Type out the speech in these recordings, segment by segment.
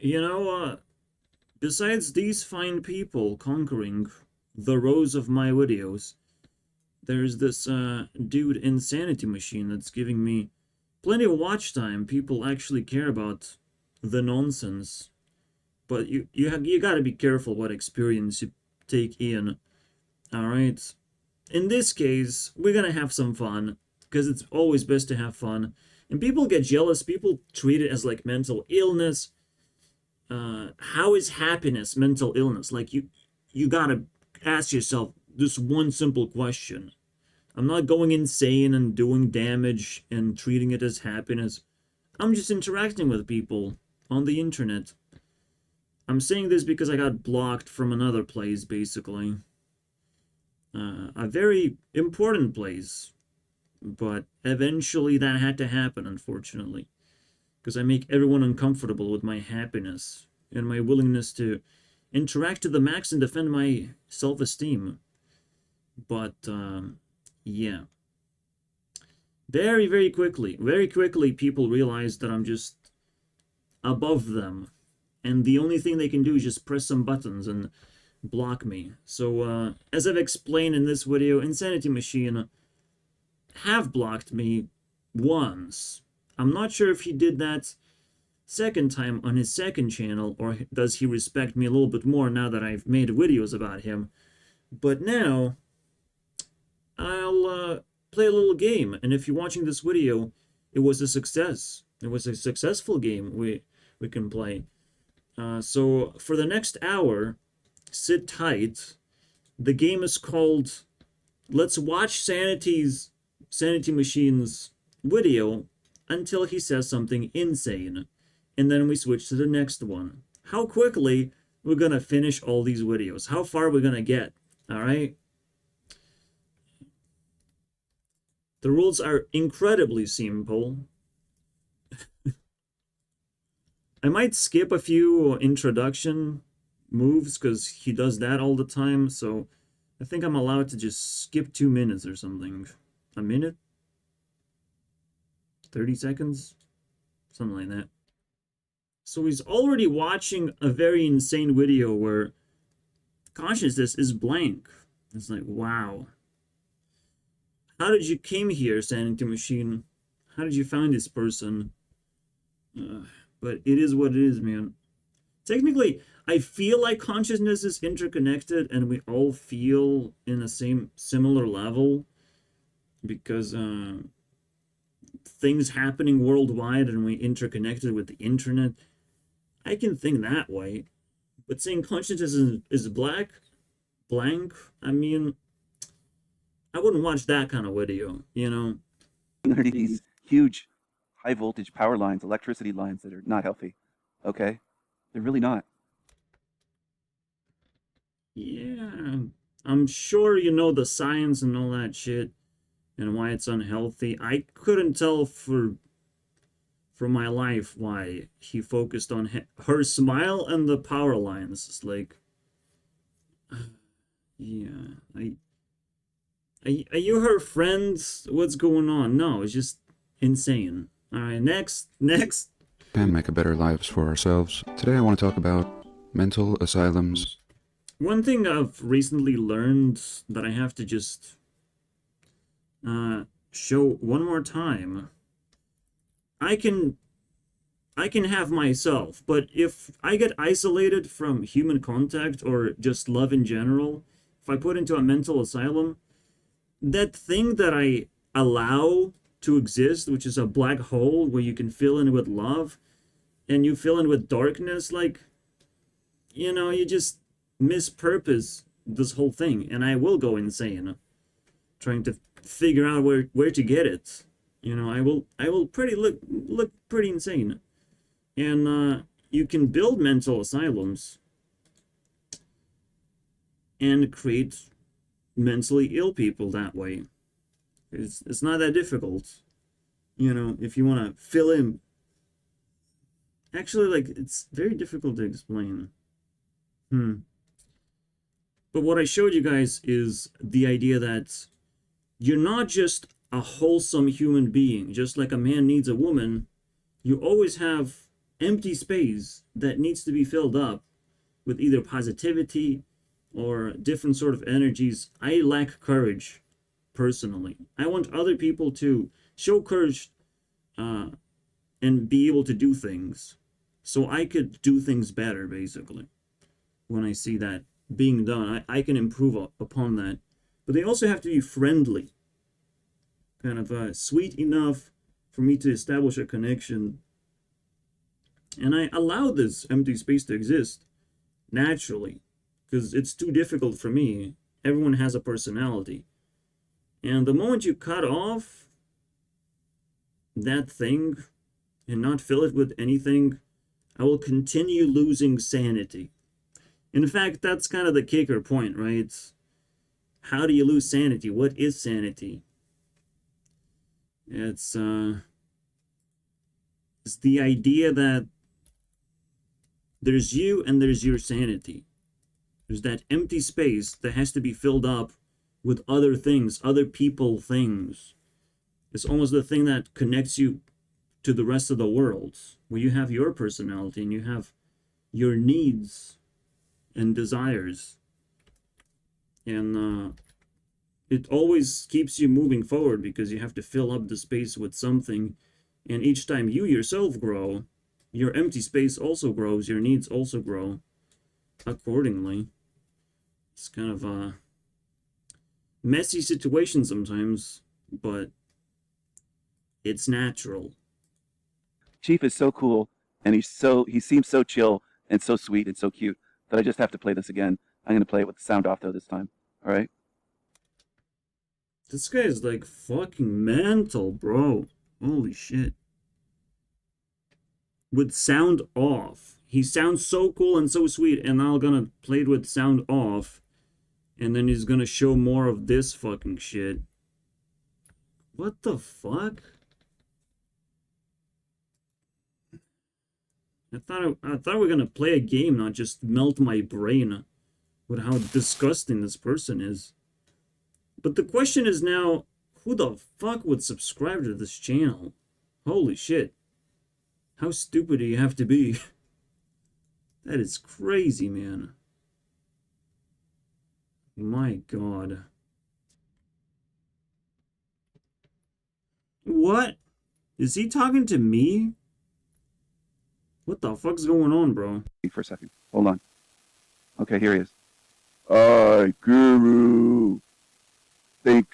You know, besides these fine people conquering the rows of my videos, there's this dude in Sanity Machine that's giving me plenty of watch time. People actually care about the nonsense, but you gotta be careful what experience you take in. All right. In this case, we're gonna have some fun because it's always best to have fun. And people get jealous. People treat it as like mental illness. How is happiness mental illness? Like you gotta ask yourself this one simple question. I'm not going insane and doing damage and treating it as happiness. I'm just interacting with people on the internet. I'm saying this because I got blocked from another place, basically. A very important place. But eventually that had to happen, unfortunately. Because I make everyone uncomfortable with my happiness and my willingness to interact to the max and defend my self-esteem. But, yeah. Very quickly, people realize that I'm just above them. And the only thing they can do is just press some buttons and block me. So, as I've explained in this video, Insanity Machine have blocked me once. I'm not sure if he did that second time on his second channel, or does he respect me a little bit more now that I've made videos about him. But now, I'll play a little game, and if you're watching this video, it was a success. It was a successful game we can play. So for the next hour, sit tight. The game is called Let's Watch Sanity Machine's video until he says something insane. And then we switch to the next one. How quickly we're gonna finish all these videos. How far we're gonna get. Alright? The rules are incredibly simple. I might skip a few introduction moves because he does that all the time, so I think I'm allowed to just skip 2 minutes or something. A minute? 30 seconds? Something like that. So he's already watching a very insane video where consciousness is blank. It's like, wow. How did you came here, Sanity Machine? How did you find this person? But it is what it is, man. Technically, I feel like consciousness is interconnected and we all feel in a similar level because things happening worldwide and we interconnected with the internet. I can think that way. But saying consciousness is blank, I mean, I wouldn't watch that kind of video, you know? Under these huge high voltage power lines, electricity lines that are not healthy. Okay? They're really not. Yeah, I'm sure you know the science and all that shit and why it's unhealthy. I couldn't tell for my life why he focused on her smile and the power lines. It's like, yeah, are you her friends? What's going on? No, it's just insane. All right, next. Can make a better lives for ourselves. Today I want to talk about mental asylums. One thing I've recently learned that I have to just show one more time. I can have myself, but if I get isolated from human contact or just love in general, if I put into a mental asylum, that thing that I allow to exist, which is a black hole where you can fill in with love and you fill in with darkness, like, you know, you just mispurpose this whole thing and I will go insane trying to figure out where to get it. You know, I will pretty look pretty insane. And you can build mental asylums and create mentally ill people that way. It's not that difficult. You know, if you want to fill in. Actually, like, it's very difficult to explain. But what I showed you guys is the idea that you're not just a wholesome human being. Just like a man needs a woman, you always have empty space that needs to be filled up with either positivity or different sort of energies. I lack courage, personally. I want other people to show courage and be able to do things, so I could do things better, basically. When I see that being done, I can improve upon that. But they also have to be friendly, kind of sweet enough for me to establish a connection. And I allow this empty space to exist naturally, because it's too difficult for me. Everyone has a personality. And the moment you cut off that thing and not fill it with anything, I will continue losing sanity. In fact, that's kind of the kicker point, right? How do you lose sanity? What is sanity? It's the idea that there's you and there's your sanity. There's that empty space that has to be filled up with other things, other people things. It's almost the thing that connects you to the rest of the world, where you have your personality and you have your needs and desires. And it always keeps you moving forward because you have to fill up the space with something. And each time you yourself grow, your empty space also grows, your needs also grow accordingly. It's kind of a messy situation sometimes, but it's natural. Chief is so cool, and he seems so chill and so sweet and so cute that I just have to play this again. I'm going to play it with the sound off, though, this time. All right? This guy is like fucking mental, bro. Holy shit. With sound off. He sounds so cool and so sweet, and now I'm gonna play it with sound off. And then he's gonna show more of this fucking shit. What the fuck? I thought we were gonna play a game, not just melt my brain with how disgusting this person is. But the question is now, who the fuck would subscribe to this channel? Holy shit. How stupid do you have to be? That is crazy, man. My god. What? Is he talking to me? What the fuck's going on, bro? For a second. Hold on. Okay, here he is. I, Guru. Think.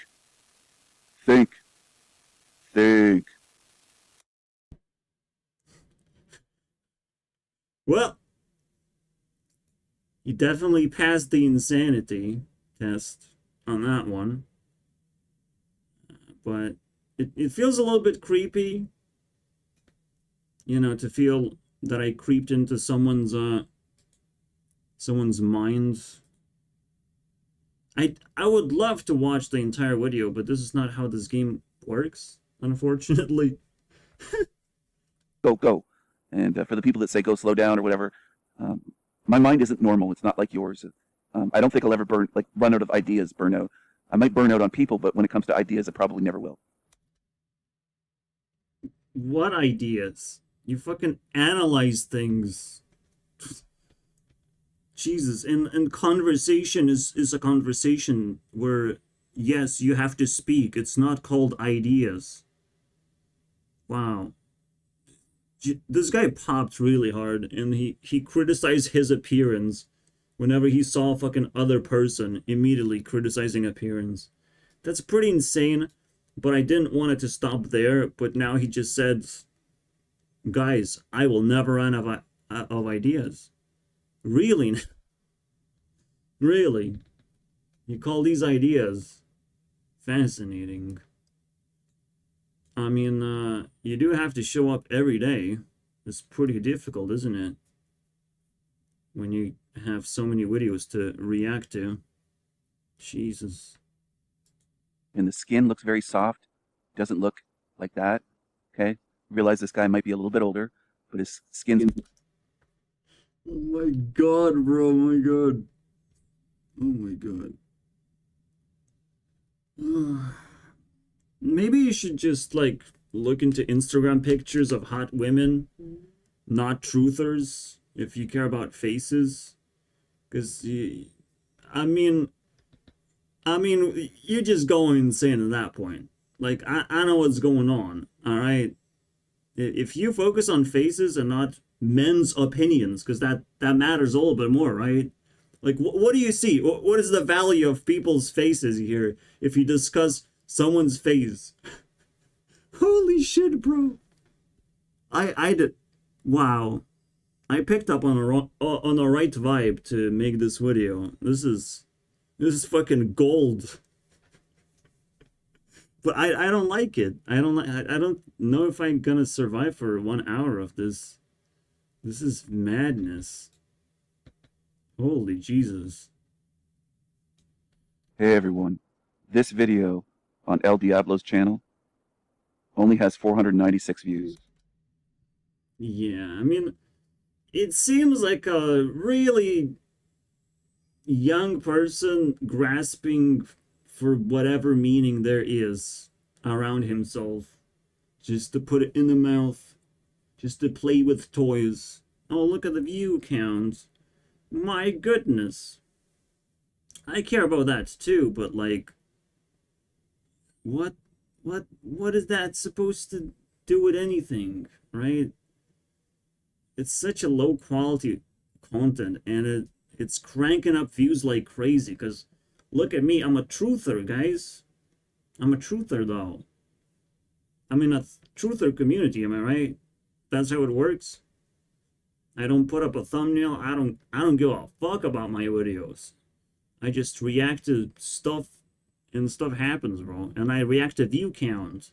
Well, you definitely passed the insanity test on that one. But it feels a little bit creepy, you know, to feel that I creeped into someone's mind. I would love to watch the entire video, but this is not how this game works, unfortunately. Go. And for the people that say go slow down or whatever, my mind isn't normal. It's not like yours. I don't think I'll ever run out of ideas, burn out. I might burn out on people, but when it comes to ideas, I probably never will. What ideas? You fucking analyze things. Jesus, and conversation is a conversation where, yes, you have to speak. It's not called ideas. Wow. This guy popped really hard, and he criticized his appearance whenever he saw a fucking other person, immediately criticizing appearance. That's pretty insane, but I didn't want it to stop there, but now he just said, guys, I will never run out of ideas. Really? Really? You call these ideas fascinating? I mean, you do have to show up every day. It's pretty difficult, isn't it? When you have so many videos to react to. Jesus. And the skin looks very soft. Doesn't look like that. Okay? Realize this guy might be a little bit older, but his skin's... Oh my god, bro. Oh my god. Oh my god. Maybe you should just, like, look into Instagram pictures of hot women not truthers, if you care about faces, because I mean, you're just going insane at that point. Like, I know what's going on, all right? If you focus on faces and not men's opinions, because that matters a little bit more, right? Like, what do you see? What is the value of people's faces here if you discuss someone's face? Holy shit, bro! I did. Wow, I picked up on on the right vibe to make this video. This is fucking gold. But I don't like it. I don't know if I'm gonna survive for 1 hour of this. This is madness. Holy Jesus. Hey everyone, this video on El Diablo's channel only has 496 views. Yeah, I mean, it seems like a really young person grasping for whatever meaning there is around himself, just to put it in the mouth, just to play with toys. Oh, look at the view count. My goodness. I care about that too, but like, what is that supposed to do with anything, right? It's such a low quality content, and it's cranking up views like crazy, because look at me, I'm a truther, guys. I'm a truther, though. I'm in a truther community, am I right? That's how it works. I don't put up a thumbnail. I don't give a fuck about my videos. I just react to stuff, and stuff happens, bro. And I react to view count.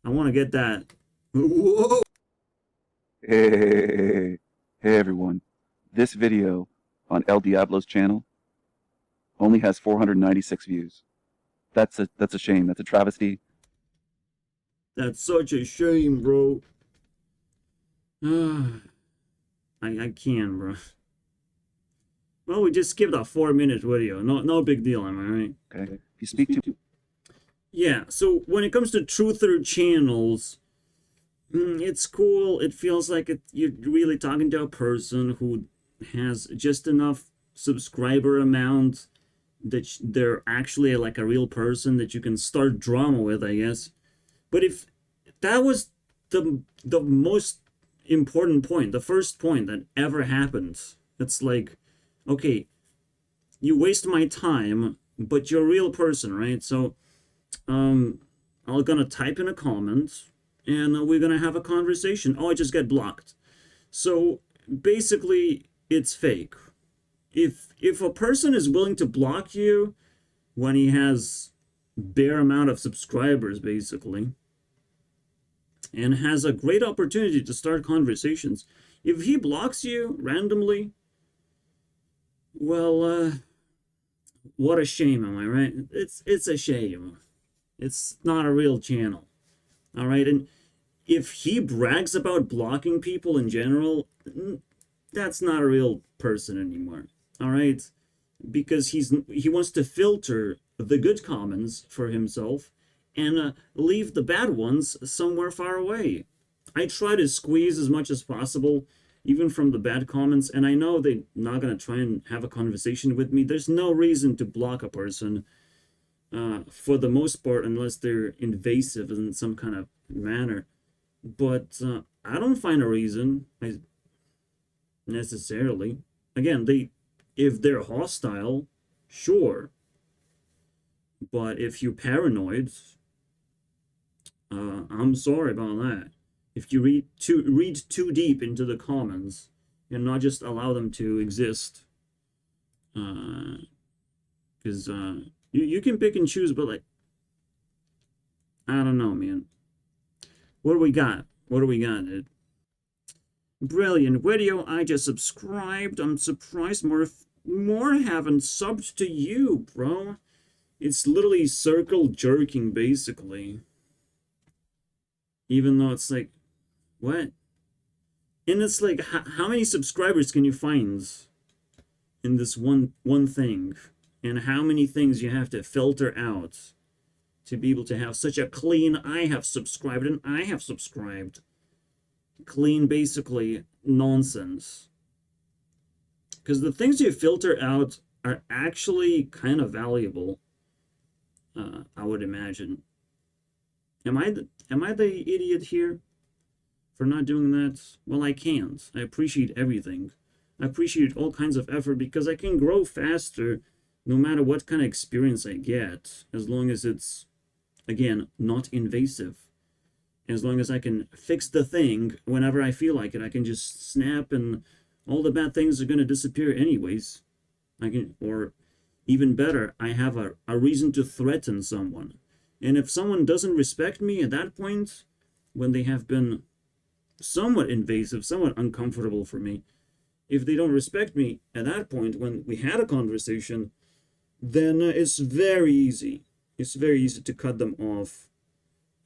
I want to get that. Whoa! Hey everyone, this video on El Diablo's channel only has 496 views. That's a shame. That's a travesty. That's such a shame, bro. I can, bro. Well, we just skipped a 4-minute video. No big deal, am I right? Okay. If you speak to Yeah, so when it comes to truther channels, it's cool. It feels like you're really talking to a person who has just enough subscriber amount that they're actually like a real person that you can start drama with, I guess. But if that was the most important point, the first point that ever happened, it's like, okay, you waste my time, but you're a real person, right? So I'm gonna type in a comment, and we're gonna have a conversation. Oh, I just get blocked. So basically, it's fake. If a person is willing to block you when he has bare amount of subscribers, basically, and has a great opportunity to start conversations, if he blocks you randomly, well, what a shame, am I right? It's a shame. It's not a real channel. All right, and if he brags about blocking people in general, that's not a real person anymore. All right, because he wants to filter the good comments for himself and leave the bad ones somewhere far away. I try to squeeze as much as possible, even from the bad comments, and I know they're not gonna try and have a conversation with me. There's no reason to block a person, for the most part, unless they're invasive in some kind of manner. But I don't find a reason necessarily. Again, if they're hostile, sure. But if you're paranoid, I'm sorry about that. If you read too deep into the comments and not just allow them to exist, because you can pick and choose, but like, I don't know, man. What do we got? What do we got, dude? Brilliant video. I just subscribed. I'm surprised more haven't subbed to you, bro. It's literally circle jerking, basically. Even though it's like, what? And it's like, how many subscribers can you find in this one thing? And how many things you have to filter out to be able to have such a clean, I have subscribed and I have subscribed. clean, basically, nonsense. Because the things you filter out are actually kind of valuable, I would imagine. Am I the idiot here for not doing that? Well, I can't. I appreciate everything. I appreciate all kinds of effort because I can grow faster no matter what kind of experience I get, as long as it's, again, not invasive. As long as I can fix the thing whenever I feel like it, I can just snap and all the bad things are going to disappear anyways. I can, or even better, I have a reason to threaten someone. And if someone doesn't respect me at that point, when they have been somewhat invasive, somewhat uncomfortable for me, if they don't respect me at that point when we had a conversation, then it's very easy. It's very easy to cut them off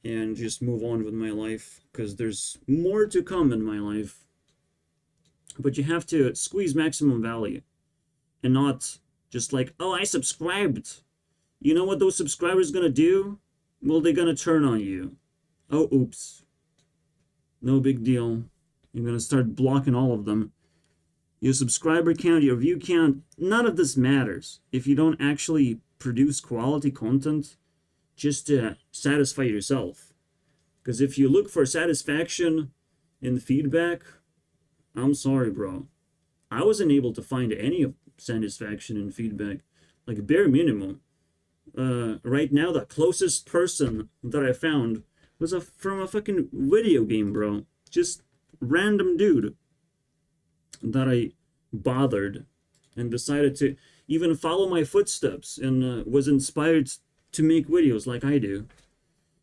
and just move on with my life, because there's more to come in my life. But you have to squeeze maximum value and not just like, oh, I subscribed. You know what those subscribers gonna do? Well, they're gonna turn on you. Oh, oops. No big deal. You're gonna start blocking all of them. Your subscriber count, your view count, none of this matters if you don't actually produce quality content just to satisfy yourself. Because if you look for satisfaction in feedback, I'm sorry, bro. I wasn't able to find any satisfaction in feedback. Like, bare minimum. Right now, the closest person that I found was from a fucking video game, bro. Just random dude that I bothered and decided to even follow my footsteps and was inspired to make videos like I do.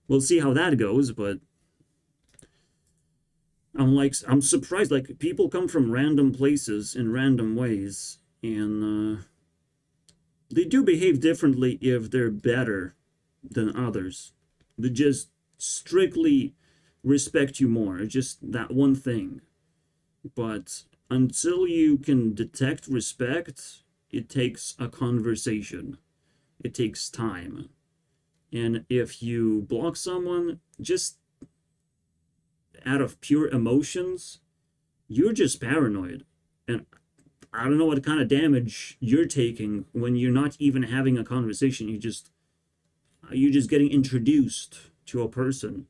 We'll see how that goes, but I'm surprised. Like, people come from random places in random ways, and they do behave differently if they're better than others. They just strictly respect you more. It's just that one thing. But until you can detect respect, it takes a conversation. It takes time. And if you block someone just out of pure emotions, you're just paranoid. And I don't know what kind of damage you're taking when you're not even having a conversation. You're just getting introduced to a person.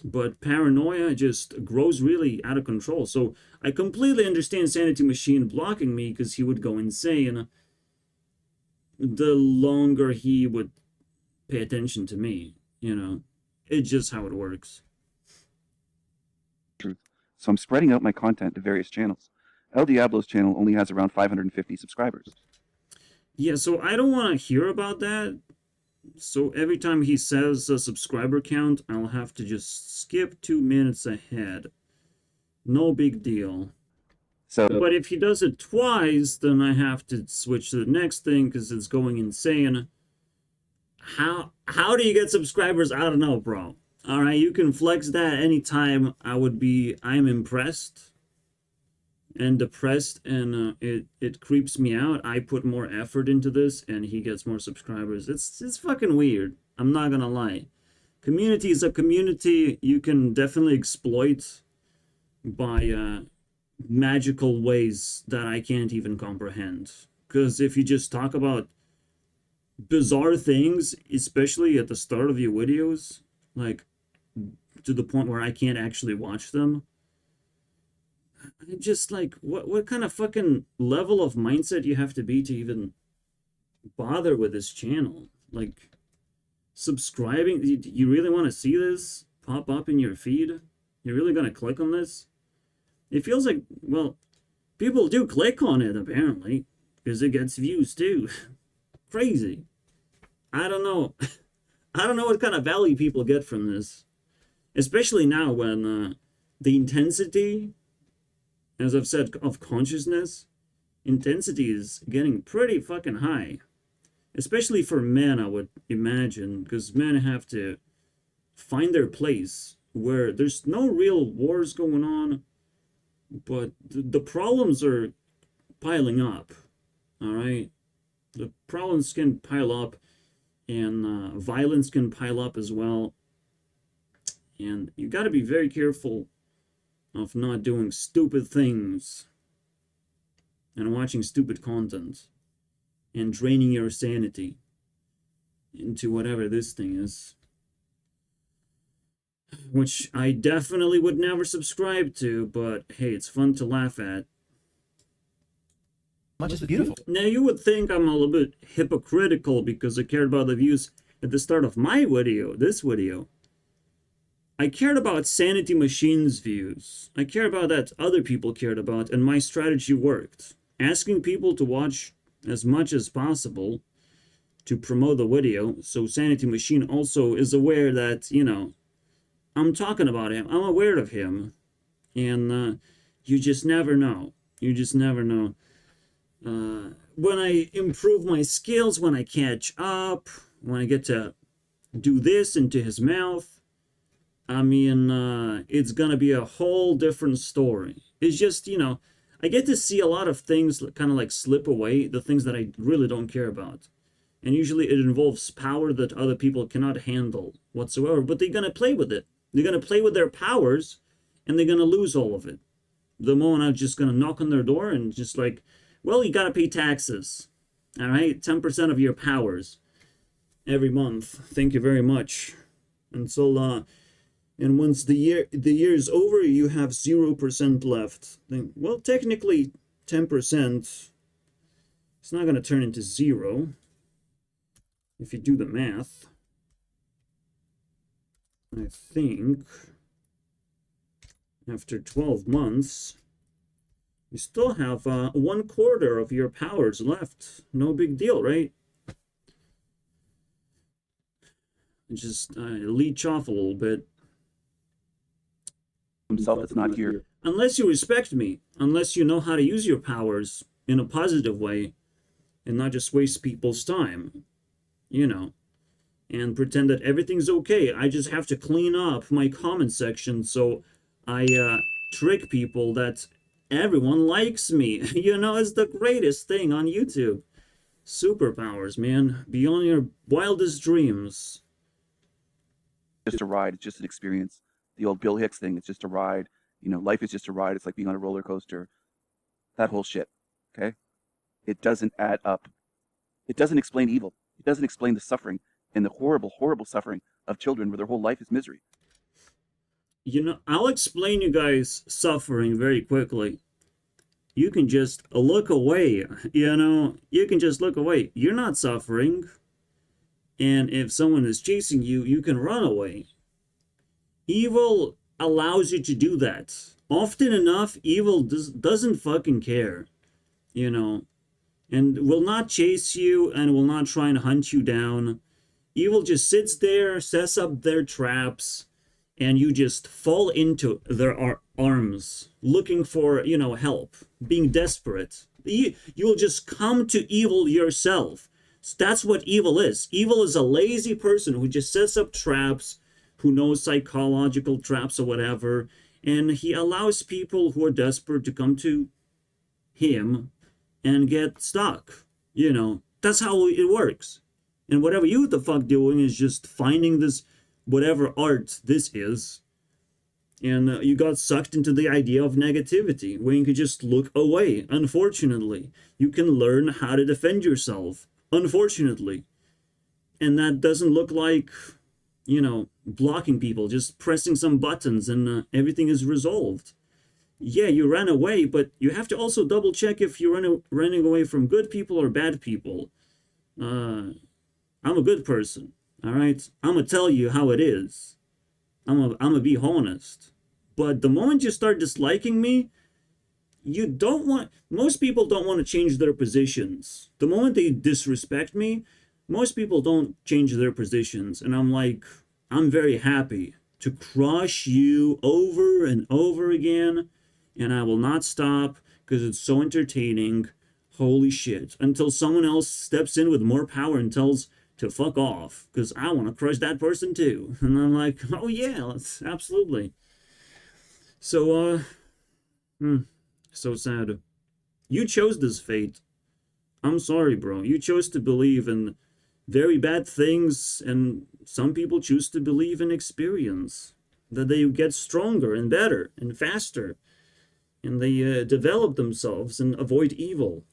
But paranoia just grows really out of control. So I completely understand Sanity Machine blocking me, because he would go insane the longer he would pay attention to me, you know. It's just how it works. Truth. So I'm spreading out my content to various channels. El Diablo's channel only has around 550 subscribers. Yeah, so I don't want to hear about that. So every time he says a subscriber count, I'll have to just skip 2 minutes ahead. No big deal. So, But if he does it twice, then I have to switch to the next thing because it's going insane. How do you get subscribers? I don't know, bro. All right, you can flex that anytime. I'm impressed and depressed, and it creeps me out. I put more effort into this, and he gets more subscribers. It's fucking weird. I'm not gonna lie. Community is a community you can definitely exploit by magical ways that I can't even comprehend. Because if you just talk about bizarre things, especially at the start of your videos, like to the point where I can't actually watch them, I'm just like, what kind of fucking level of mindset you have to be to even bother with this channel? Like, subscribing, you really want to see this pop up in your feed? You're really gonna click on this? It feels like, well, people do click on it apparently, because it gets views too. Crazy. I don't know. I don't know what kind of value people get from this, especially now when the intensity, as I've said, of consciousness, intensity is getting pretty fucking high. Especially for men, I would imagine, because men have to find their place where there's no real wars going on, but the problems are piling up, all right? The problems can pile up, and violence can pile up as well. And you got to be very careful of not doing stupid things and watching stupid content and draining your sanity into whatever this thing is. Which I definitely would never subscribe to, but hey, it's fun to laugh at. Much is beautiful. Now, you would think I'm a little bit hypocritical because I cared about the views at the start of my video, this video. I cared about Sanity Machine's views. I care about that other people cared about, and my strategy worked. Asking people to watch as much as possible to promote the video, so Sanity Machine also is aware that, you know, I'm talking about him. I'm aware of him. And you just never know. You just never know. When I improve my skills, when I catch up, when I get to do this into his mouth, I mean, it's gonna be a whole different story. It's just, you know, I get to see a lot of things kind of like slip away, the things that I really don't care about. And usually it involves power that other people cannot handle whatsoever, but they're gonna play with it. They're gonna play with their powers, and they're gonna lose all of it. The moment I'm just gonna knock on their door and just like, well, you gotta pay taxes. All right, 10% of your powers every month. Thank you very much. Until and once the year is over, you have 0% left. Then, well, technically 10%. It's not gonna turn into 0 if you do the math. I think after 12 months, you still have 1/4 of your powers left. No big deal, right? Just leech off a little bit. Himself is not here. Unless you respect me, unless you know how to use your powers in a positive way and not just waste people's time, you know, and pretend that everything's okay. I just have to clean up my comment section so I trick people that everyone likes me. You know, it's the greatest thing on YouTube. Superpowers, man. Beyond your wildest dreams. Just a ride. It's just an experience. The old Bill Hicks thing. It's just a ride. You know, life is just a ride. It's like being on a roller coaster. That whole shit. Okay? It doesn't add up. It doesn't explain evil. It doesn't explain the suffering and the horrible, horrible suffering of children where their whole life is misery. You know, I'll explain you guys suffering very quickly. You can just look away, you know? You can just look away. You're not suffering. And if someone is chasing you, you can run away. Evil allows you to do that. Often enough, evil doesn't fucking care, you know? And will not chase you and will not try and hunt you down. Evil just sits there, sets up their traps, and you just fall into their arms, looking for, you know, help, being desperate. You will just come to evil yourself. So that's what evil is. Evil is a lazy person who just sets up traps, who knows psychological traps or whatever, and he allows people who are desperate to come to him and get stuck. You know, that's how it works. And whatever you the fuck doing is just finding this, whatever art this is, and you got sucked into the idea of negativity, where you could just look away. Unfortunately, you can learn how to defend yourself. Unfortunately. And that doesn't look like, you know, blocking people, just pressing some buttons and everything is resolved. Yeah, you ran away, but you have to also double check if you're running away from good people or bad people. I'm a good person, all right? I'm gonna tell you how it is. I'm gonna be honest. But the moment you start disliking me, you don't want, most people don't want to change their positions. The moment they disrespect me, most people don't change their positions. And I'm like, I'm very happy to crush you over and over again. And I will not stop because it's so entertaining. Holy shit. Until someone else steps in with more power and tells to fuck off, because I want to crush that person too. And I'm like, oh yeah, let's absolutely. So, so sad. You chose this fate. I'm sorry, bro. You chose to believe in very bad things, and some people choose to believe in experience. that they get stronger and better and faster, and they develop themselves and avoid evil,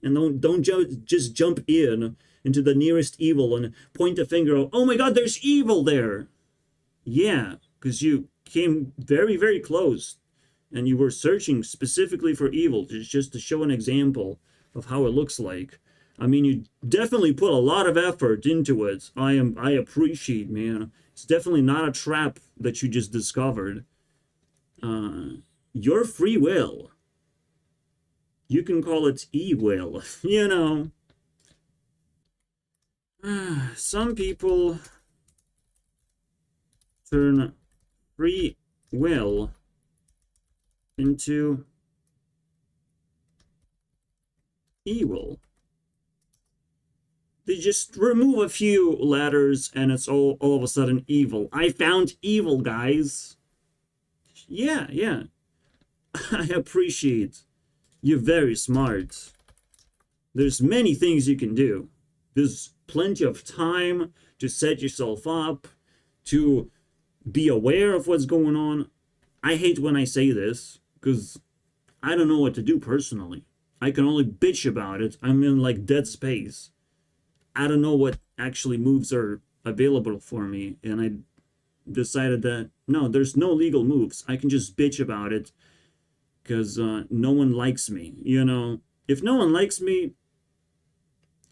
and don't just jump into the nearest evil and point a finger out, oh my god, there's evil there. Yeah, because you came very, very close, and you were searching specifically for evil, just to show an example of how it looks like. I mean, you definitely put a lot of effort into it. I appreciate, man. It's definitely not a trap that you just discovered. Your free will. You can call it e-will, you know. Some people turn free will into evil. They just remove a few letters and it's all of a sudden evil. I found evil, guys. Yeah, yeah. I appreciate. You're very smart. There's many things you can do. There's plenty of time to set yourself up, to be aware of what's going on. I hate when I say this, because I don't know what to do personally. I can only bitch about it. I'm in like dead space. I don't know what actually moves are available for me, and I decided that no, there's no legal moves. I can just bitch about it because no one likes me. You know, if no one likes me,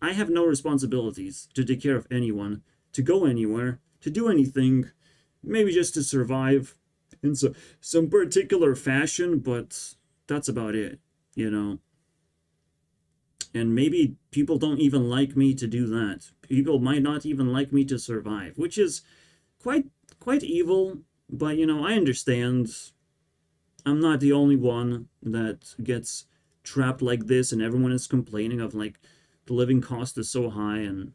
I have no responsibilities to take care of anyone, to go anywhere, to do anything, maybe just to survive in some particular fashion, but that's about it, you know. And maybe people don't even like me to do that. People might not even like me to survive, which is quite evil, but you know, I understand. I'm not the only one that gets trapped like this, and everyone is complaining of like the living cost is so high, and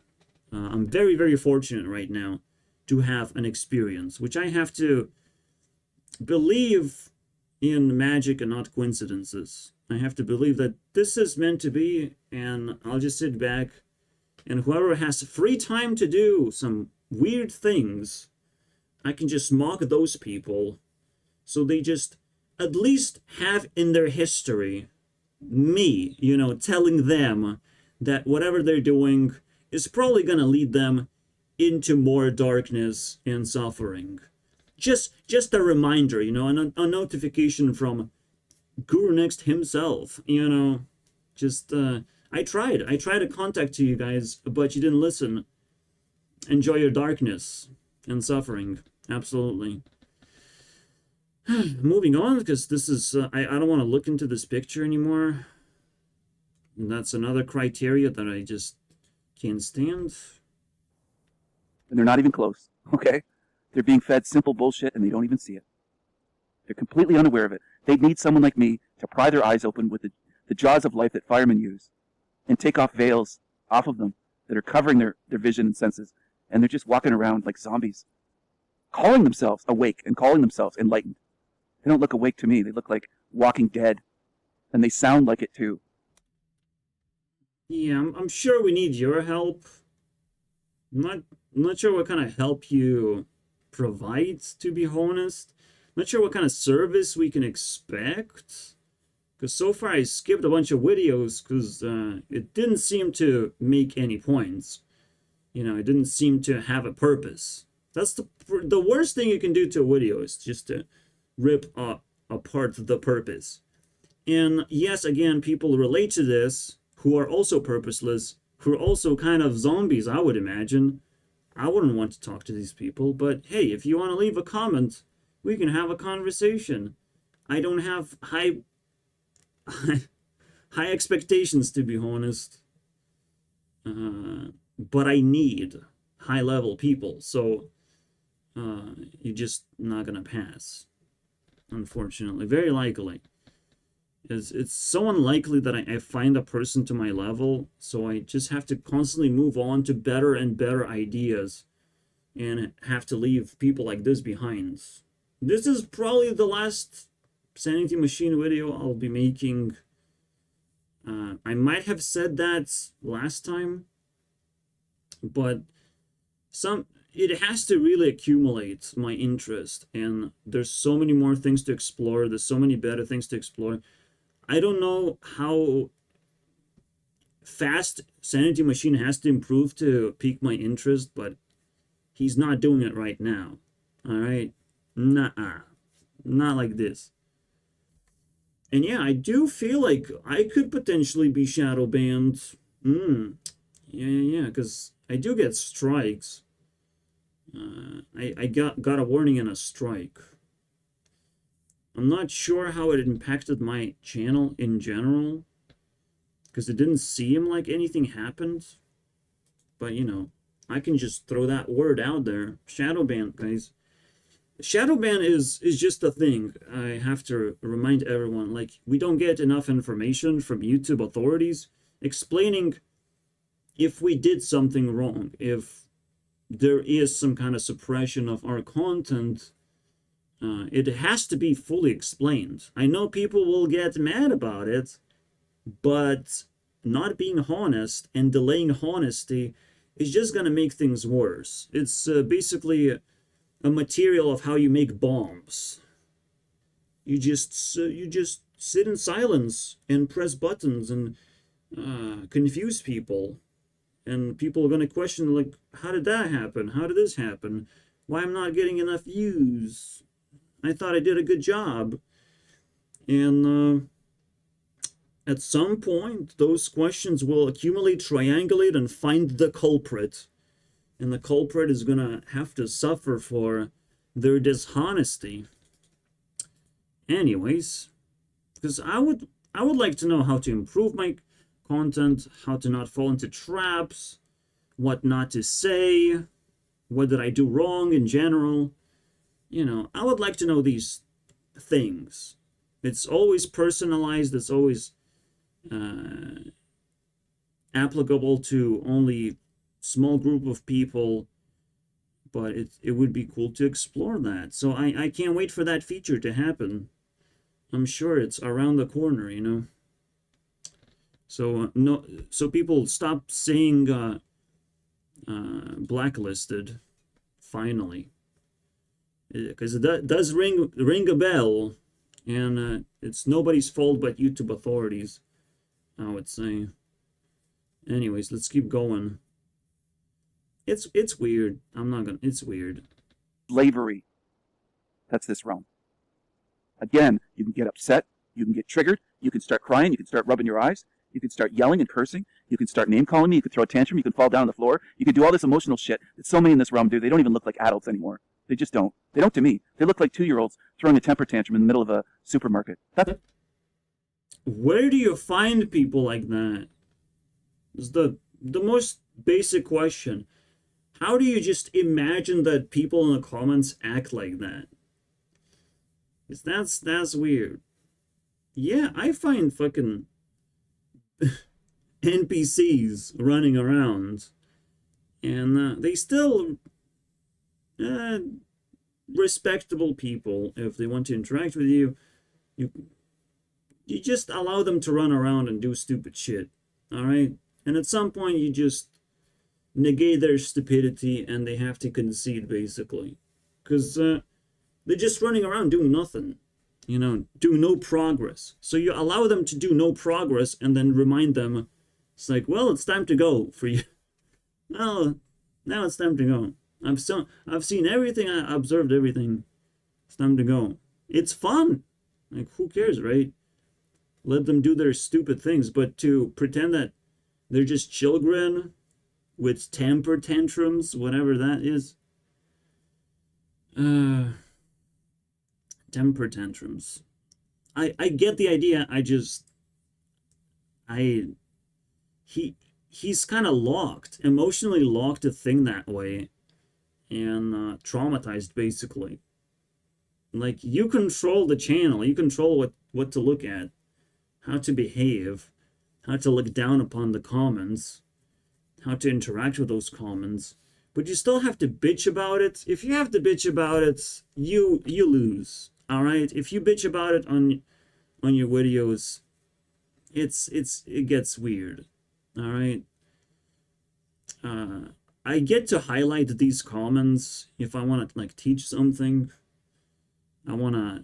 I'm very, very fortunate right now to have an experience, which I have to believe in magic and not coincidences. I have to believe that this is meant to be, and I'll just sit back, and whoever has free time to do some weird things, I can just mock those people, so they just at least have in their history me, you know, telling them that whatever they're doing is probably going to lead them into more darkness and suffering. Just a reminder, you know, a notification from Gurunext himself, you know. Just I tried to contact you guys, but you didn't listen. Enjoy your darkness and suffering. Absolutely. Moving on, because this is I don't want to look into this picture anymore. And that's another criteria that I just can't stand. And they're not even close, okay? They're being fed simple bullshit and they don't even see it. They're completely unaware of it. They'd need someone like me to pry their eyes open with the jaws of life that firemen use and take off veils off of them that are covering their vision and senses. And they're just walking around like zombies, calling themselves awake and calling themselves enlightened. They don't look awake to me. They look like Walking Dead. And they sound like it too. Yeah, I'm sure we need your help. I'm not sure what kind of help you provide, to be honest. I'm not sure what kind of service we can expect. Because so far I skipped a bunch of videos because it didn't seem to make any points. You know, it didn't seem to have a purpose. That's the worst thing you can do to a video, is just to rip apart the purpose. And yes, again, people relate to this who are also purposeless, who are also kind of zombies, I would imagine. I wouldn't want to talk to these people, but hey, if you want to leave a comment, we can have a conversation. I don't have high expectations, to be honest. But I need high-level people, so you're just not gonna pass, unfortunately. Very likely. It's so unlikely that I find a person to my level, so I just have to constantly move on to better and better ideas and have to leave people like this behind. This is probably the last Sanity Machine video I'll be making. I might have said that last time, but it has to really accumulate my interest, and there's so many more things to explore. There's so many better things to explore. I don't know how fast Sanity Machine has to improve to pique my interest, but he's not doing it right now. All right, nah, not like this. And yeah, I do feel like I could potentially be shadow banned. Yeah, because I do get strikes. I got a warning and a strike. I'm not sure how it impacted my channel in general, because it didn't seem like anything happened. But you know, I can just throw that word out there. Shadow ban, guys. Shadow ban is just a thing. I have to remind everyone, like, we don't get enough information from YouTube authorities explaining if we did something wrong, if there is some kind of suppression of our content. It has to be fully explained. I know people will get mad about it, but not being honest and delaying honesty is just gonna make things worse. It's basically a material of how you make bombs. You just sit in silence and press buttons and confuse people, and people are gonna question, like, how did that happen? How did this happen? Why I'm not getting enough views? I thought I did a good job. And at some point, those questions will accumulate, triangulate, and find the culprit. And the culprit is gonna have to suffer for their dishonesty. Anyways, because I would like to know how to improve my content, how to not fall into traps, what not to say, what did I do wrong in general. You know, I would like to know these things. It's always personalized, it's always applicable to only small group of people, but it would be cool to explore that. So I can't wait for that feature to happen. I'm sure it's around the corner, you know. So no, so people stop saying blacklisted finally, because it does ring a bell, and it's nobody's fault but YouTube authorities, I would say. Anyways, let's keep going. It's weird. I'm not gonna. It's weird. Slavery. That's this realm. Again, you can get upset. You can get triggered. You can start crying. You can start rubbing your eyes. You can start yelling and cursing. You can start name calling me. You can throw a tantrum. You can fall down on the floor. You can do all this emotional shit that so many in this realm do. They don't even look like adults anymore. They just don't. They don't to me. They look like 2-year-olds throwing a temper tantrum in the middle of a supermarket. Where do you find people like that? It's the most basic question. How do you just imagine that people in the comments act like that? Because that's weird. Yeah, I find fucking NPCs running around, and they still respectable people. If they want to interact with you, you just allow them to run around and do stupid shit. All right, and at some point you just negate their stupidity and they have to concede, basically, because they're just running around doing nothing, you know, doing no progress. So you allow them to do no progress and then remind them, it's like, well, it's time to go for you. Well, now it's time to go. I've seen everything, I observed everything. It's time to go. It's fun. Like, who cares, right? Let them do their stupid things, but to pretend that they're just children with temper tantrums, whatever that is. Temper tantrums. I get the idea. He's kind of locked, emotionally locked to think that way, and traumatized, basically. Like, you control the channel, you control what to look at, how to behave, how to look down upon the comments, how to interact with those comments, but you still have to bitch about it. If you have to bitch about it, you lose. All right, if you bitch about it on your videos, it gets weird. All right, I get to highlight these comments if I want to like teach something. I want to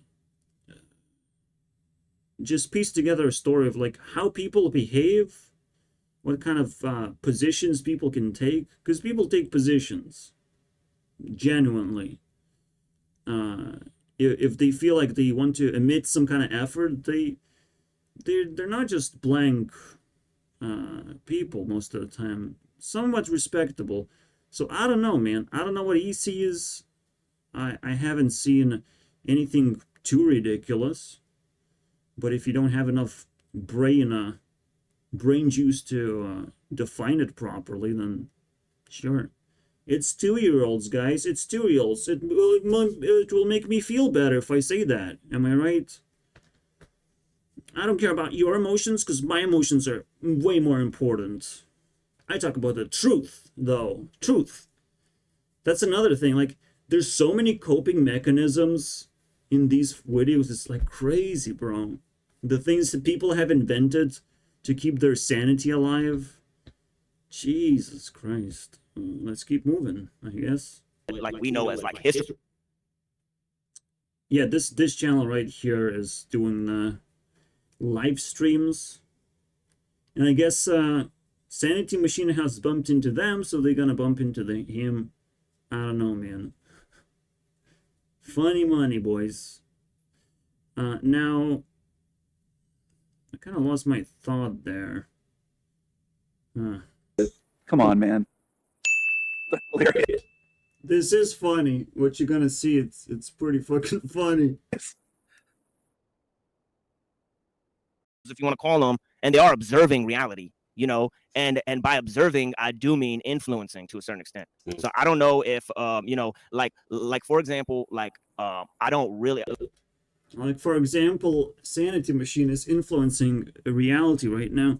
just piece together a story of like how people behave, what kind of positions people can take, because people take positions genuinely. If they feel like they want to emit some kind of effort, they're not just blank people most of the time. Somewhat respectable. So I don't know, man. I don't know what he sees. I haven't seen anything too ridiculous. But if you don't have enough brain juice to define it properly, then sure. It's 2-year-olds, guys. It's 2-year-olds. It will make me feel better if I say that. Am I right? I don't care about your emotions because my emotions are way more important. I talk about the truth, though. Truth. That's another thing. Like, there's so many coping mechanisms in these videos. It's like crazy, bro. The things that people have invented to keep their sanity alive. Jesus Christ. Let's keep moving, I guess. Like we know as like history. Yeah, this channel right here is doing the live streams. And I guess Sanity Machine has bumped into them, so they're gonna bump into him. I don't know, man. Funny money, boys. Now, I kind of lost my thought there. Come on, man. Hilarious. This is funny. What you're gonna see, it's pretty fucking funny. If you want to call them, and they are observing reality, you know, and by observing, I do mean influencing to a certain extent. So I don't know if you know, like for example, like I don't really Like, for example, Sanity Machine is influencing reality right now.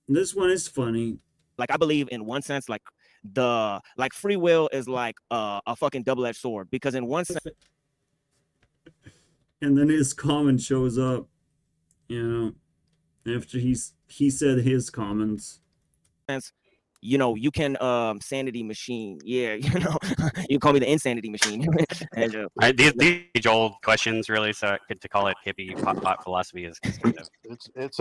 This one is funny. like, I believe in one sense, like free will is like a fucking double-edged sword, because in one sense, And then his comment shows up, you know, after he said his comments. you know, you can Sanity Machine, yeah, you know, you call me the Insanity Machine. And, these old questions, really. So to call it hippie pot philosophy is kind of it's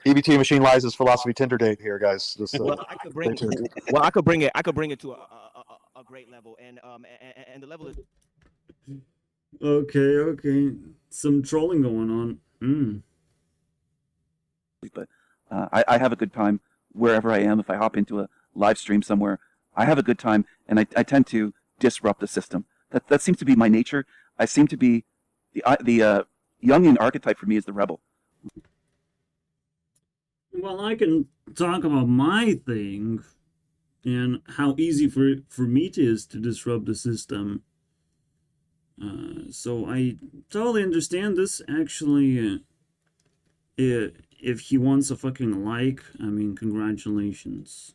EBT Machine Lies' philosophy Tinder date here, guys. Just, well, I could bring it to a great level, and the level is Okay, some trolling going on. But I have a good time wherever I am. If I hop into a live stream somewhere, I have a good time, and I tend to disrupt the system. That seems to be my nature. I seem to be the Jungian archetype for me is the rebel. Well, I can talk about my thing and how easy for me it is to disrupt the system. So I totally understand this. Actually, if he wants a fucking like, I mean, congratulations.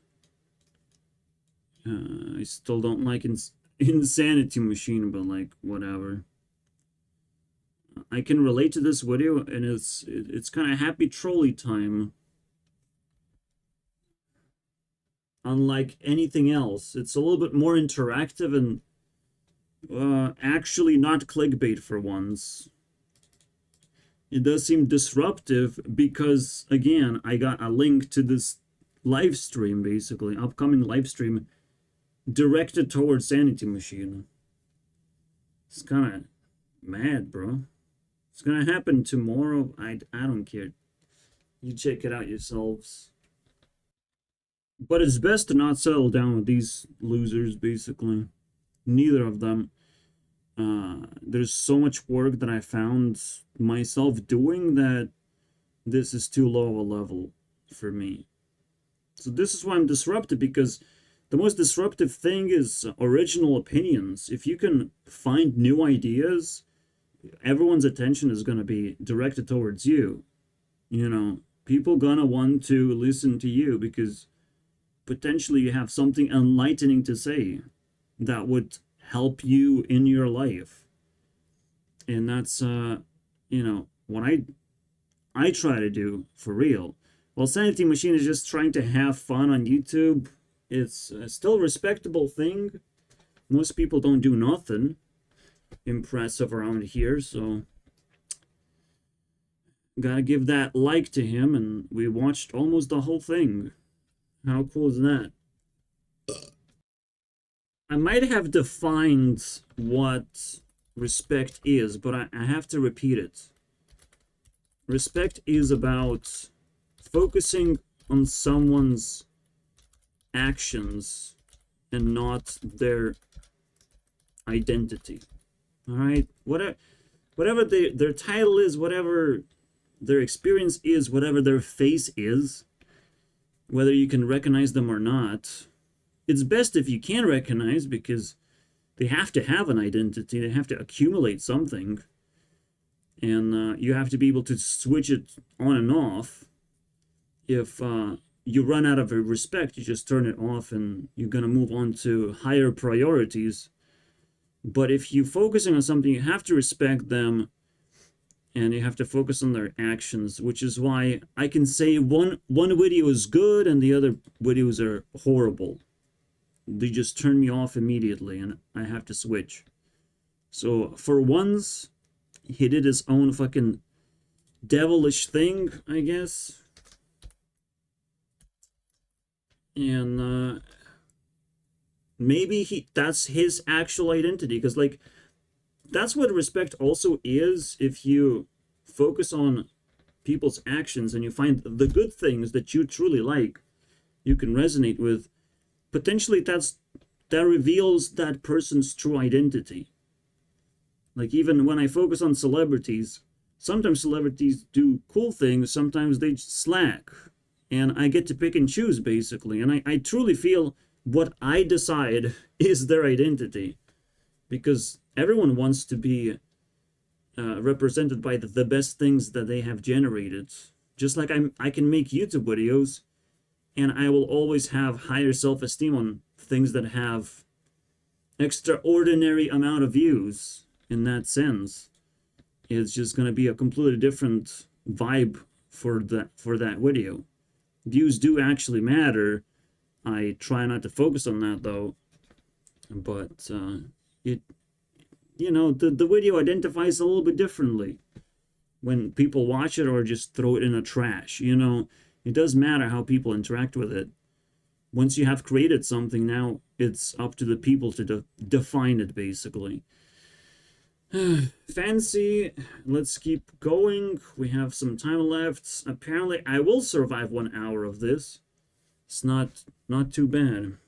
I still don't like Insanity Machine, but like, whatever. I can relate to this video, and it's kind of happy trolley time. Unlike anything else, it's a little bit more interactive and actually not clickbait for once. It does seem disruptive because, again, I got a link to this live stream, basically, upcoming live stream, directed towards Sanity Machine. It's kind of mad, bro. It's gonna happen tomorrow. I don't care. You check it out yourselves. But it's best to not settle down with these losers, basically. Neither of them. There's so much work that I found myself doing that this is too low of a level for me. So this is why I'm disrupted, because the most disruptive thing is original opinions. If you can find new ideas, everyone's attention is going to be directed towards you. You know, people gonna want to listen to you because potentially you have something enlightening to say that would help you in your life. And that's you know, what I try to do for real. while Sanity Machine is just trying to have fun on YouTube, it's still a respectable thing. Most people don't do nothing impressive around here, so gotta give that like to him, and we watched almost the whole thing. How cool is that? I might have defined what respect is, but I have to repeat it. Respect is about focusing on someone's actions and not their identity. All right, whatever their title is, whatever their experience is, whatever their face is, whether you can recognize them or not, it's best if you can recognize, because they have to have an identity, they have to accumulate something, and you have to be able to switch it on and off. If you run out of respect, you just turn it off and you're gonna move on to higher priorities. But if you're focusing on something, you have to respect them, and you have to focus on their actions, which is why I can say one video is good and the other videos are horrible. They just turn me off immediately and I have to switch. So for once, he did his own fucking devilish thing, I guess. And maybe that's his actual identity, because like that's what respect also is. If you focus on people's actions and you find the good things that you truly like, you can resonate with, potentially that reveals that person's true identity. Like even when I focus on celebrities, sometimes celebrities do cool things, sometimes they slack, and I get to pick and choose basically, and I truly feel what I decide is their identity, because everyone wants to be represented by the best things that they have generated. Just like I can make YouTube videos, and I will always have higher self-esteem on things that have extraordinary amount of views. In that sense, it's just going to be a completely different vibe for that video. Views do actually matter. I try not to focus on that though, but it, you know, the video identifies a little bit differently when people watch it or just throw it in the trash. You know, it does matter how people interact with it. Once you have created something, now it's up to the people to define it basically. Fancy, let's keep going. We have some time left. Apparently I will survive 1 hour of this. It's not too bad.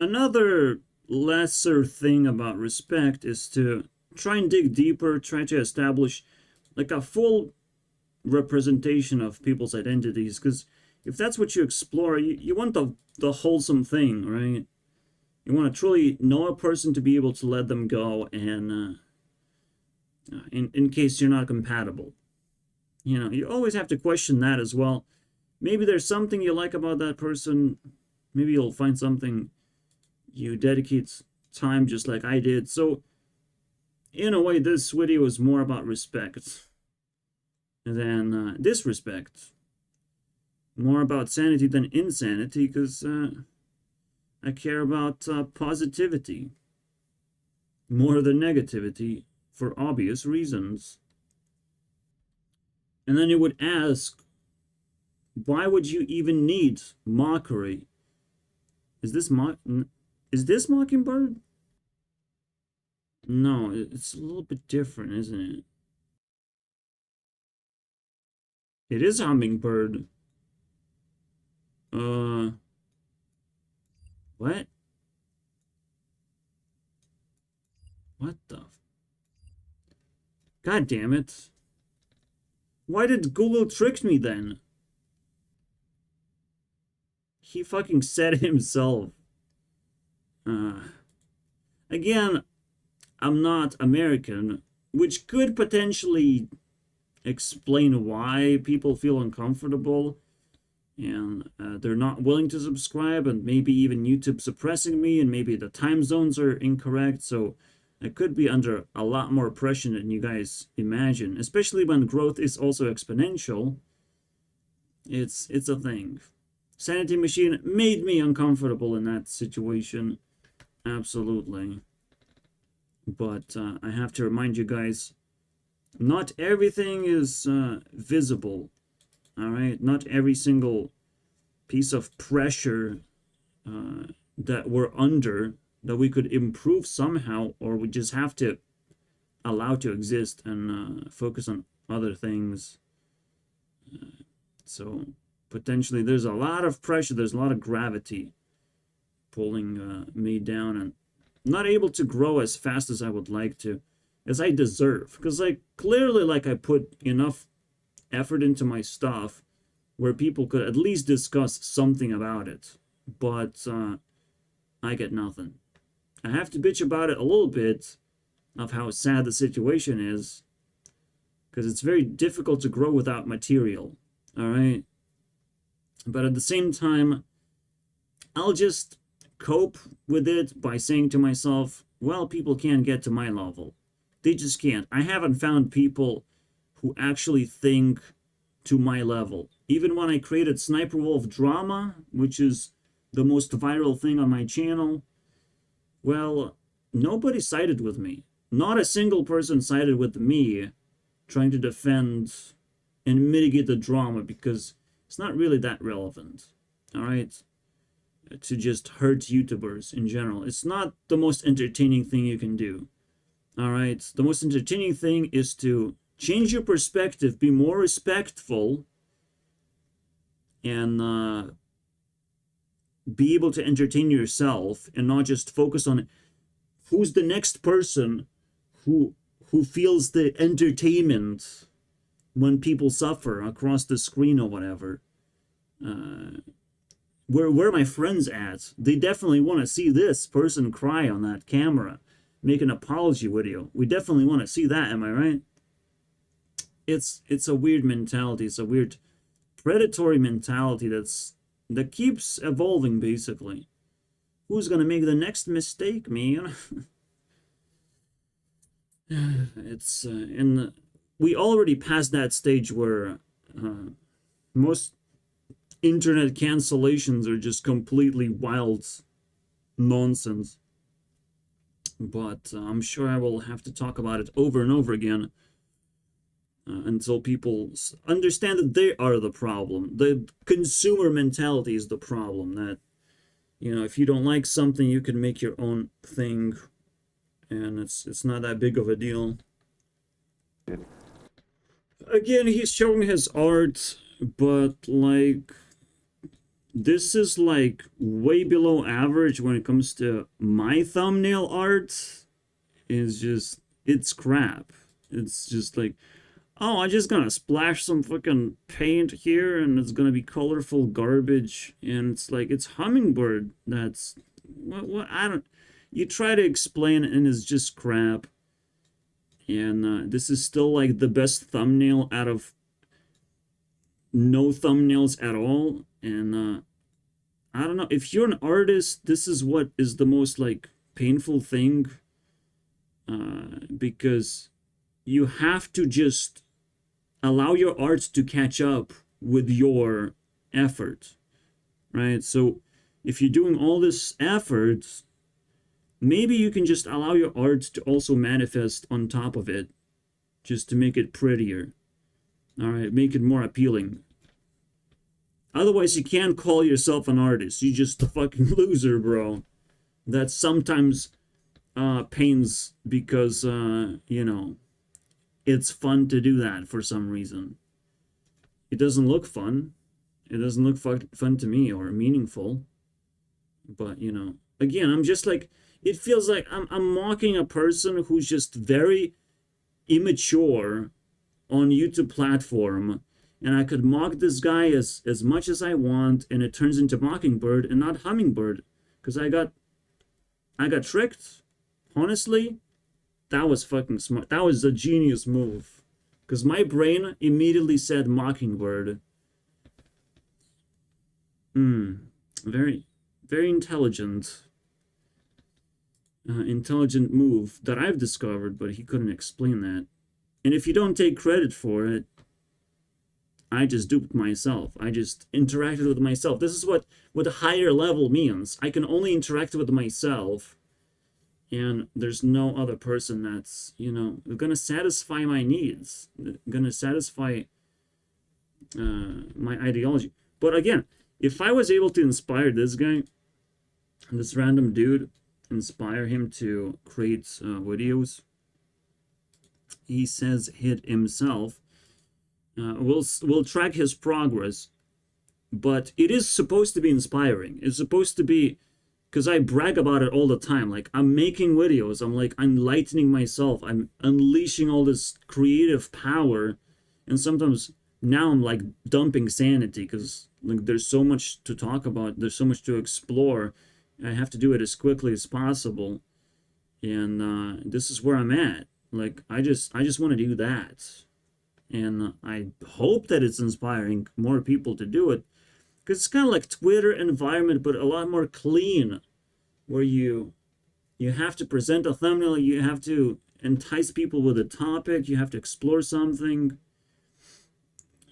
Another lesser thing about respect is to try and dig deeper, try to establish like a full representation of people's identities, because if that's what you explore, you want the wholesome thing, right? You want to truly know a person to be able to let them go, and in case you're not compatible. You know, you always have to question that as well. Maybe there's something you like about that person. Maybe you'll find something you dedicate time just like I did. So, in a way, this video is more about respect than disrespect. More about sanity than insanity, because I care about positivity more than negativity, for obvious reasons. And then you would ask, why would you even need mockery? Is this Mockingbird? No, it's a little bit different, isn't it? It is Hummingbird. What? What the? God damn it. Why did Google trick me then? He fucking said it himself. Again, I'm not American, which could potentially explain why people feel uncomfortable and they're not willing to subscribe, and maybe even YouTube suppressing me, and maybe the time zones are incorrect. So I could be under a lot more pressure than you guys imagine, especially when growth is also exponential. It's a thing. Sanity Machine made me uncomfortable in that situation. Absolutely. But I have to remind you guys, not everything is visible. Alright? Not every single piece of pressure that we're under, that we could improve somehow, or we just have to allow to exist and focus on other things. So potentially there's a lot of pressure, there's a lot of gravity pulling me down, and not able to grow as fast as I would like to, as I deserve. Because like clearly, like, I put enough effort into my stuff where people could at least discuss something about it, but I get nothing. I have to bitch about it a little bit of how sad the situation is, because it's very difficult to grow without material. All right, but at the same time, I'll just cope with it by saying to myself, well, people can't get to my level. They just can't. I haven't found people who actually think to my level. Even when I created Sniper Wolf Drama, which is the most viral thing on my channel, well, nobody sided with me. Not a single person sided with me trying to defend and mitigate the drama, because it's not really that relevant. All right? To just hurt YouTubers in general. It's not the most entertaining thing you can do. All right? The most entertaining thing is to change your perspective, be more respectful, and be able to entertain yourself and not just focus on who's the next person who feels the entertainment when people suffer across the screen or whatever. Where are my friends at? They definitely want to see this person cry on that camera, make an apology video. We definitely want to see that, am I right? It's a weird mentality. It's a weird predatory mentality that keeps evolving, basically. Who's gonna make the next mistake, man? It's and we already passed that stage where most internet cancellations are just completely wild nonsense. But I'm sure I will have to talk about it over and over again until people understand that they are the problem. The consumer mentality is the problem. That, you know, if you don't like something, you can make your own thing, and it's not that big of a deal. Again, he's showing his art, but like, this is like way below average when it comes to my thumbnail art. It's crap. It's just like, oh, I'm just gonna splash some fucking paint here and it's gonna be colorful garbage. And it's like, it's Hummingbird. That's what I don't, you try to explain it and it's just crap. And this is still like the best thumbnail out of no thumbnails at all. And I don't know, if you're an artist, this is what is the most like painful thing, because you have to just allow your art to catch up with your effort, right? So if you're doing all this effort, maybe you can just allow your art to also manifest on top of it, just to make it prettier. All right, make it more appealing. Otherwise, you can't call yourself an artist. You're just a fucking loser, bro. That sometimes pains because, you know, it's fun to do that for some reason. It doesn't look fun. It doesn't look fun to me or meaningful. But, you know, again, I'm just like, it feels like I'm mocking a person who's just very immature on YouTube platform, and I could mock this guy as much as I want, and it turns into Mockingbird and not Hummingbird, because I got tricked. Honestly, that was fucking smart. That was a genius move, because my brain immediately said Mockingbird. Very, very intelligent. Intelligent move that I've discovered, but he couldn't explain that. And if you don't take credit for it, I just duped myself. I just interacted with myself. This is what higher level means. I can only interact with myself, and there's no other person that's, you know, gonna satisfy my needs, gonna satisfy my ideology. But again, if I was able to inspire this guy, this random dude, inspire him to create videos, he says hit himself, we'll track his progress, but it is supposed to be inspiring. It's supposed to be, because I brag about it all the time. Like, I'm making videos, I'm like enlightening myself, I'm unleashing all this creative power, and sometimes now I'm like dumping sanity because like there's so much to talk about, there's so much to explore. I have to do it as quickly as possible, and this is where I'm at. Like, I just want to do that, and I hope that it's inspiring more people to do it, because it's kind of like Twitter environment, but a lot more clean, where you have to present a thumbnail, you have to entice people with a topic, you have to explore something,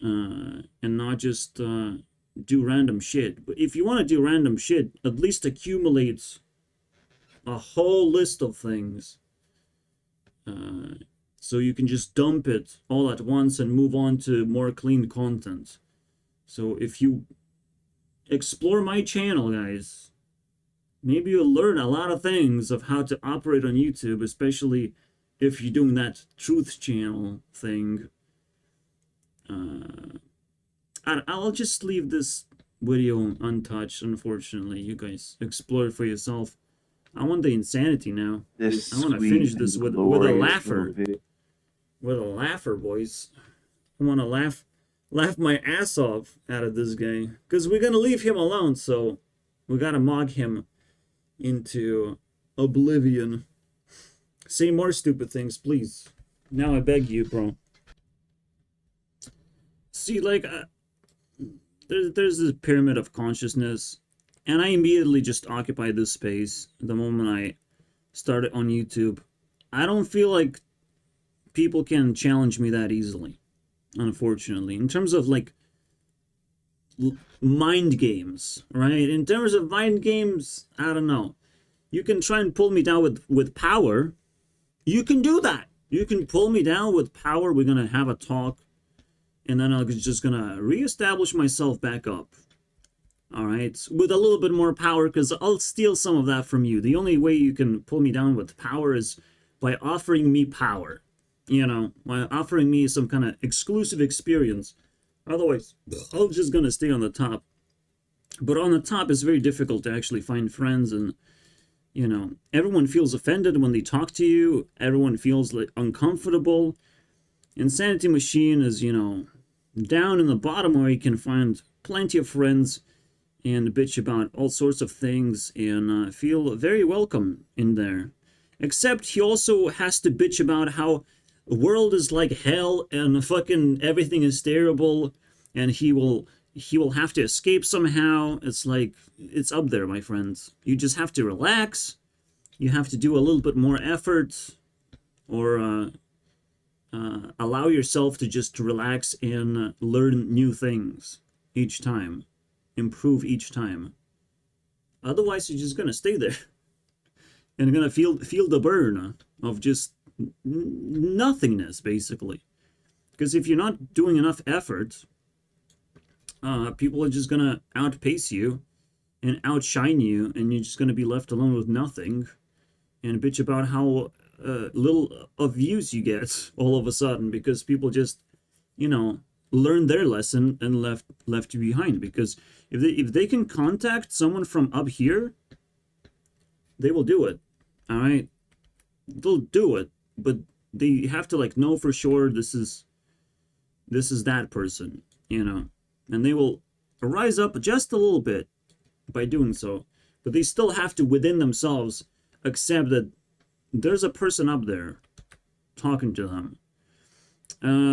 and not just do random shit. But if you want to do random shit, at least accumulate a whole list of things, so you can just dump it all at once and move on to more clean content. So if you explore my channel, guys, maybe you'll learn a lot of things of how to operate on YouTube, especially if you're doing that truth channel thing. I'll just leave this video untouched, unfortunately. You guys explore it for yourself. I want the insanity now. I want to finish this with a laugher. With a laugher, boys. I want to laugh my ass off out of this guy. Because we're going to leave him alone, so we got to mock him into oblivion. Say more stupid things, please. Now I beg you, bro. See, like, there's this pyramid of consciousness, and I immediately just occupied this space the moment I started on YouTube. I don't feel like people can challenge me that easily, unfortunately. In terms of, like, mind games, right? In terms of mind games, I don't know. You can try and pull me down with power. You can do that. You can pull me down with power. We're going to have a talk. And then I'm just going to reestablish myself back up. All right? With a little bit more power, because I'll steal some of that from you. The only way you can pull me down with power is by offering me power. You know, by offering me some kind of exclusive experience. Otherwise, I'm just going to stay on the top. But on the top, it's very difficult to actually find friends, and, you know, everyone feels offended when they talk to you. Everyone feels like uncomfortable. And Sanity Machine is, you know, down in the bottom where you can find plenty of friends and bitch about all sorts of things and feel very welcome in there. Except he also has to bitch about how the world is like hell and fucking everything is terrible, and he will have to escape somehow. It's like, it's up there, my friends. You just have to relax. You have to do a little bit more effort, or allow yourself to just relax and learn new things each time. Improve each time. Otherwise, you're just gonna stay there. And you're gonna feel the burn of just nothingness, basically. Because if you're not doing enough effort, people are just gonna outpace you and outshine you, and you're just gonna be left alone with nothing and bitch about how little of views you get all of a sudden, because people just, you know, learned their lesson and left you behind. Because if they can contact someone from up here, they will do it. All right, they'll do it, but they have to, like, know for sure this is that person, you know, and they will rise up just a little bit by doing so. But they still have to, within themselves, accept that there's a person up there talking to them.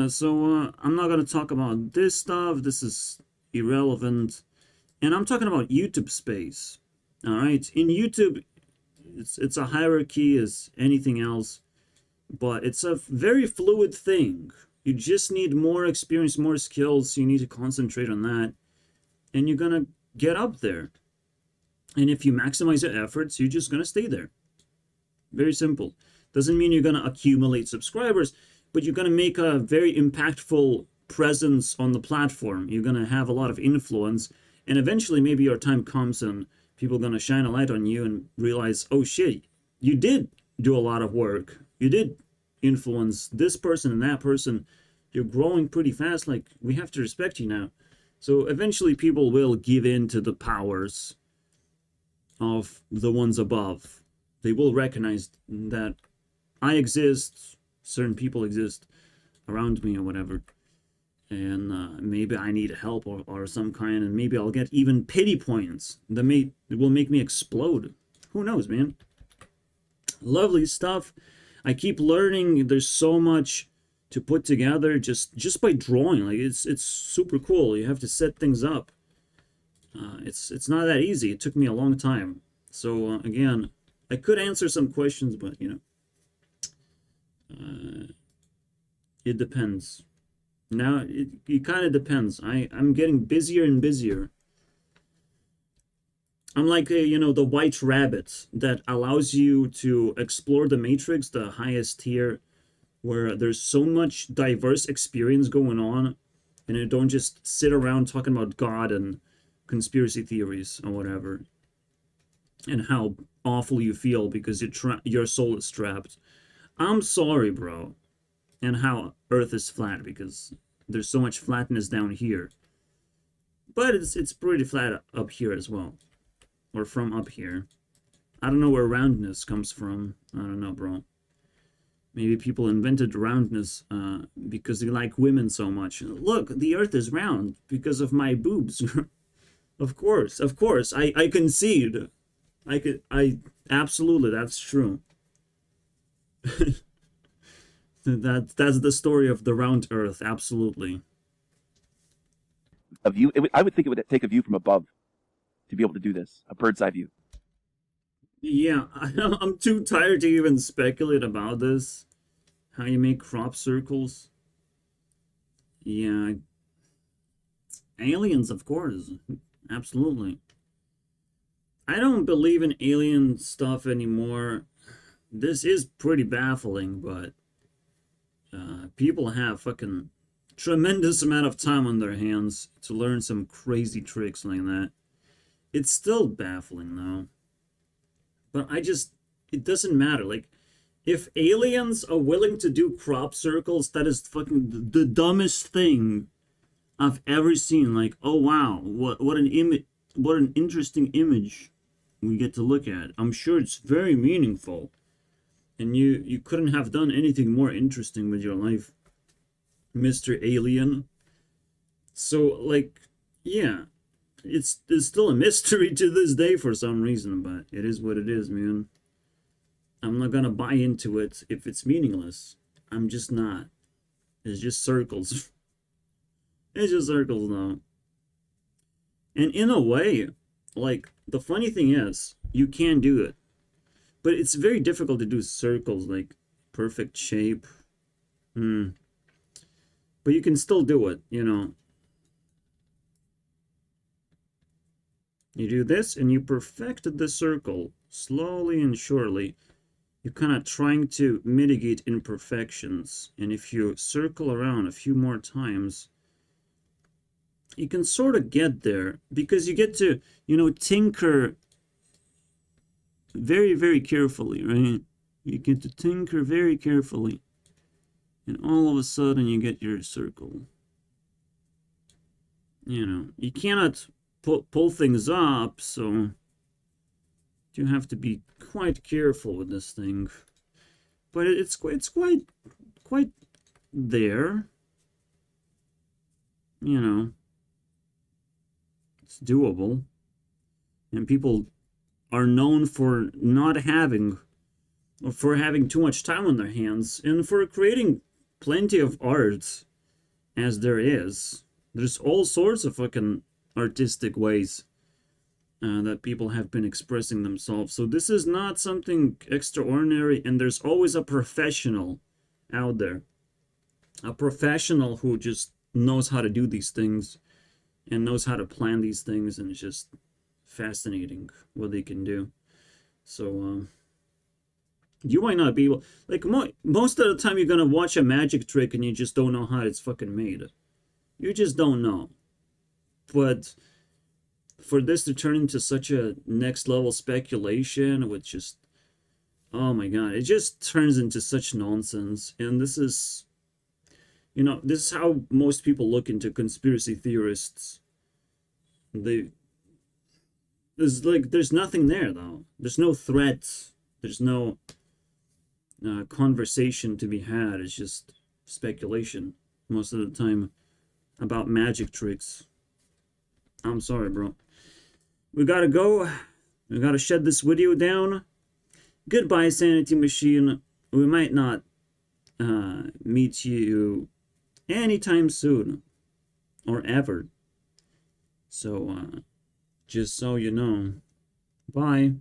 So I'm not going to talk about this stuff. This is irrelevant. And I'm talking about YouTube space. All right. In YouTube, it's a hierarchy as anything else, but it's a very fluid thing. You just need more experience, more skills. So you need to concentrate on that, and you're gonna get up there. And if you maximize your efforts, you're just gonna stay there. Very simple. Doesn't mean you're gonna accumulate subscribers, but you're gonna make a very impactful presence on the platform. You're gonna have a lot of influence, and eventually maybe your time comes and people are gonna shine a light on you and realize, oh shit, you did do a lot of work. You did influence this person and that person. You're growing pretty fast. Like, we have to respect you now. So eventually people will give in to the powers of the ones above. They will recognize that I exist, certain people exist around me or whatever, and maybe I need help or some kind, and maybe I'll get even pity points that will make me explode. Who knows, man? Lovely stuff. I keep learning. There's so much to put together just by drawing. Like, it's super cool. You have to set things up. It's not that easy. It took me a long time. So again, I could answer some questions, but you know, it depends. Now it kind of depends. I'm getting busier and busier. I'm like you know, the white rabbit that allows you to explore the matrix, the highest tier, where there's so much diverse experience going on, and you don't just sit around talking about God and conspiracy theories or whatever, and how awful you feel because your soul is trapped. I'm sorry, bro. And how Earth is flat, because there's so much flatness down here. But it's pretty flat up here as well. Or from up here. I don't know where roundness comes from. I don't know, bro. Maybe people invented roundness because they like women so much. Look, the Earth is round because of my boobs. Of course. I concede. I absolutely, that's true. That's the story of the round Earth, absolutely. A view. I would think it would take a view from above to be able to do this, a bird's eye view. Yeah, I'm too tired to even speculate about this. How you make crop circles. Yeah. Aliens, of course. Absolutely. I don't believe in alien stuff anymore. This is pretty baffling, but people have fucking tremendous amount of time on their hands to learn some crazy tricks like that. It's still baffling, though. But it doesn't matter. Like, if aliens are willing to do crop circles, that is fucking the dumbest thing I've ever seen. Like, oh wow, what an interesting image we get to look at. I'm sure it's very meaningful. And you couldn't have done anything more interesting with your life, Mr. Alien. So, like, yeah, it's still a mystery to this day for some reason, but it is what it is, man. I'm not gonna buy into it if it's meaningless. I'm just not. It's just circles. It's just circles, though. And in a way, like, the funny thing is, you can do it. But it's very difficult to do circles, like, perfect shape. But you can still do it, you know. You do this, and you perfect the circle, slowly and surely. You're kind of trying to mitigate imperfections. And if you circle around a few more times, you can sort of get there. Because you get to, you know, tinker very, very carefully, right? You get to tinker very carefully. And all of a sudden, you get your circle. You know, you cannot pull things up, so you have to be quite careful with this thing. But it's quite there. You know, it's doable. And people are known for not having, or for having too much time on their hands, and for creating plenty of art, as there is. There's all sorts of fucking artistic ways that people have been expressing themselves. So this is not something extraordinary, and there's always a professional out there a professional who just knows how to do these things and knows how to plan these things, and it's just fascinating what they can do. So you might not be able, like, most of the time you're gonna watch a magic trick and you just don't know how it's fucking made. You just don't know. But for this to turn into such a next level speculation with just, oh my god, it just turns into such nonsense. And this is, you know, this is how most people look into conspiracy theorists. There's nothing there, though. There's no threat. There's no conversation to be had. It's just speculation most of the time about magic tricks. I'm sorry, bro. We gotta go. We gotta shut this video down. Goodbye, Sanity Machine. We might not meet you anytime soon. Or ever. So, just so you know. Bye.